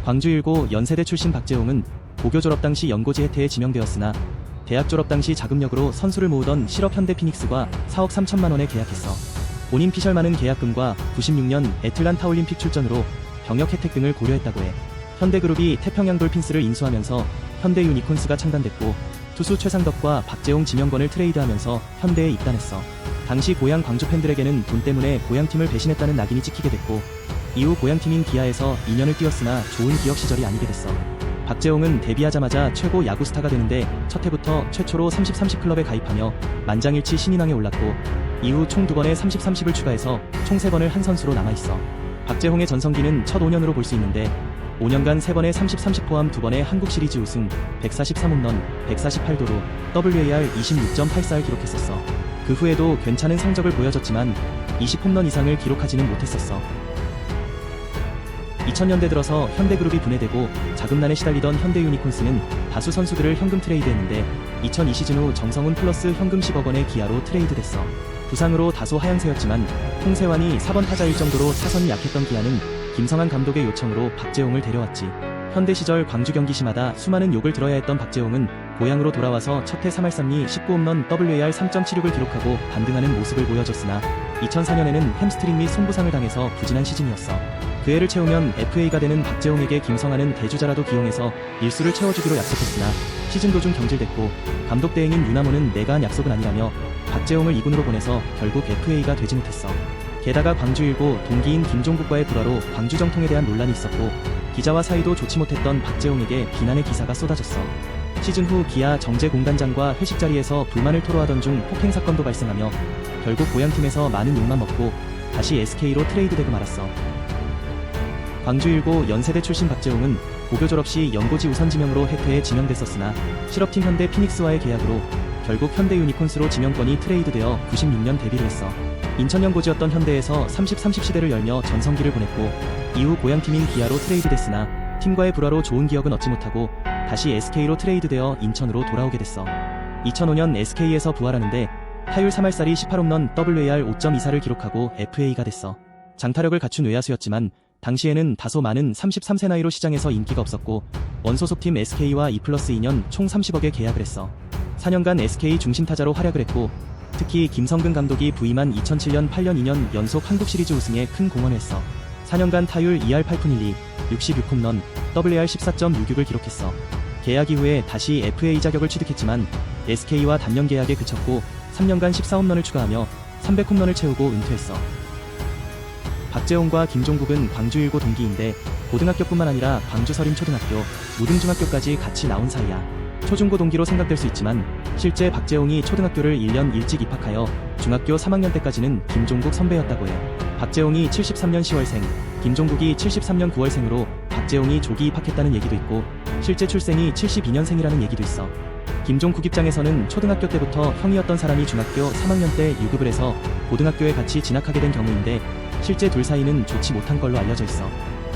광주 1고 연세대 출신 박재홍은 고교 졸업 당시 연고지 혜태에 지명되었으나 대학 졸업 당시 자금력으로 선수를 모으던 실업 현대 피닉스과 4억 3천만 원에 계약했어. 본인 피셜 많은 계약금과 96년 애틀란타 올림픽 출전으로 병역 혜택 등을 고려했다고 해. 현대그룹이 태평양 돌핀스를 인수하면서 현대 유니콘스가 창단됐고 투수 최상덕과 박재홍 지명권을 트레이드하면서 현대에 입단했어. 당시 고향 광주 팬들에게는 돈 때문에 고향팀을 배신했다는 낙인이 찍히게 됐고 이후 고향팀인 기아에서 2년을 뛰었으나 좋은 기억 시절이 아니게 됐어. 박재홍은 데뷔하자마자 최고 야구 스타가 되는데 첫 해부터 최초로 30-30 클럽에 가입하며 만장일치 신인왕에 올랐고 이후 총 2번의 30-30을 추가해서 총 3번을 한 선수로 남아있어. 박재홍의 전성기는 첫 5년으로 볼 수 있는데 5년간 3번의 30-30 포함 2번의 한국 시리즈 우승, 143홈런, 148도루, WAR 26.84를 기록했었어. 그 후에도 괜찮은 성적을 보여줬지만 20홈런 이상을 기록하지는 못했었어. 2000년대 들어서 현대그룹이 분해되고 자금난에 시달리던 현대 유니콘스는 다수 선수들을 현금 트레이드했는데 2002 시즌 후 정성훈 플러스 현금 10억 원의 기아로 트레이드됐어. 부상으로 다소 하향세였지만 홍세환이 4번 타자일 정도로 타선이 약했던 기아는 김성한 감독의 요청으로 박재홍을 데려왔지. 현대 시절 광주 경기 시마다 수많은 욕을 들어야 했던 박재홍은 고향으로 돌아와서 첫해 3할 3리 19홈런 WAR 3.76을 기록하고 반등하는 모습을 보여줬으나 2004년에는 햄스트링 및 손부상을 당해서 부진한 시즌이었어. 그 해를 채우면 FA가 되는 박재홍에게 김성한은 대주자라도 기용해서 일수를 채워주기로 약속했으나 시즌 도중 경질됐고 감독 대행인 유나모는 내가 한 약속은 아니라며 박재홍을 2군으로 보내서 결국 FA가 되지 못했어. 게다가 광주 1고 동기인 김종국과의 불화로 광주 정통에 대한 논란이 있었고 기자와 사이도 좋지 못했던 박재홍에게 비난의 기사가 쏟아졌어. 시즌 후 기아 정재 공단장과 회식 자리에서 불만을 토로하던 중 폭행 사건도 발생하며 결국 고향팀에서 많은 욕만 먹고 다시 SK로 트레이드되고 말았어. 광주 1고 연세대 출신 박재홍은 고교 졸업 시 연고지 우선 지명으로 혜태에 지명됐었으나 실업팀 현대 피닉스와의 계약으로 결국 현대 유니콘스로 지명권이 트레이드되어 96년 데뷔를 했어. 인천 연고지였던 현대에서 30-30 시대를 열며 전성기를 보냈고 이후 고향팀인 기아로 트레이드됐으나 팀과의 불화로 좋은 기억은 얻지 못하고 다시 SK로 트레이드되어 인천으로 돌아오게 됐어. 2005년 SK에서 부활하는데 타율 3할살이 18홈런 WAR 5.24를 기록하고 FA가 됐어. 장타력을 갖춘 외야수였지만 당시에는 다소 많은 33세 나이로 시장에서 인기가 없었고 원소속팀 SK와 2+2년 총 30억에 계약을 했어. 4년간 SK 중심타자로 활약을 했고 특히 김성근 감독이 부임한 2007년 8년 2년 연속 한국 시리즈 우승에 큰 공헌을 했어. 4년간 타율 2할 8푼 1리, 66홈런, WAR 14.66을 기록했어. 계약 이후에 다시 FA 자격을 취득했지만 SK와 단년 계약에 그쳤고 3년간 14홈런을 추가하며 300홈런을 채우고 은퇴했어. 박재홍과 김종국은 광주 1고 동기인데 고등학교뿐만 아니라 광주 서림초등학교, 무등중학교까지 같이 나온 사이야. 초중고 동기로 생각될 수 있지만 실제 박재홍이 초등학교를 1년 일찍 입학하여 중학교 3학년 때까지는 김종국 선배였다고 해. 박재홍이 73년 10월생, 김종국이 73년 9월생으로 박재홍이 조기 입학했다는 얘기도 있고 실제 출생이 72년생이라는 얘기도 있어. 김종국 입장에서는 초등학교 때부터 형이었던 사람이 중학교 3학년 때 유급을 해서 고등학교에 같이 진학하게 된 경우인데 실제 둘 사이는 좋지 못한 걸로 알려져 있어.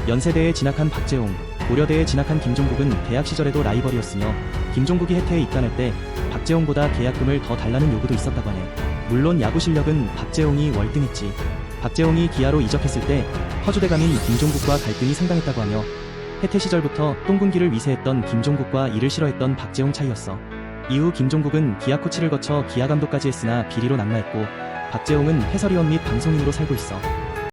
연세대에 진학한 박재홍, 고려대에 진학한 김종국은 대학 시절에도 라이벌이었으며 김종국이 혜태에 입단할 때 박재홍보다 계약금을 더 달라는 요구도 있었다고 하네. 물론 야구 실력은 박재홍이 월등했지. 박재홍이 기아로 이적했을 때 허주대감인 김종국과 갈등이 상당했다고 하며 혜태 시절부터 똥군기를 위세했던 김종국과 이를 싫어했던 박재홍 차이였어. 이후 김종국은 기아 코치를 거쳐 기아 감독까지 했으나 비리로 낙마했고 박재홍은 해설위원 및 방송인으로 살고 있어.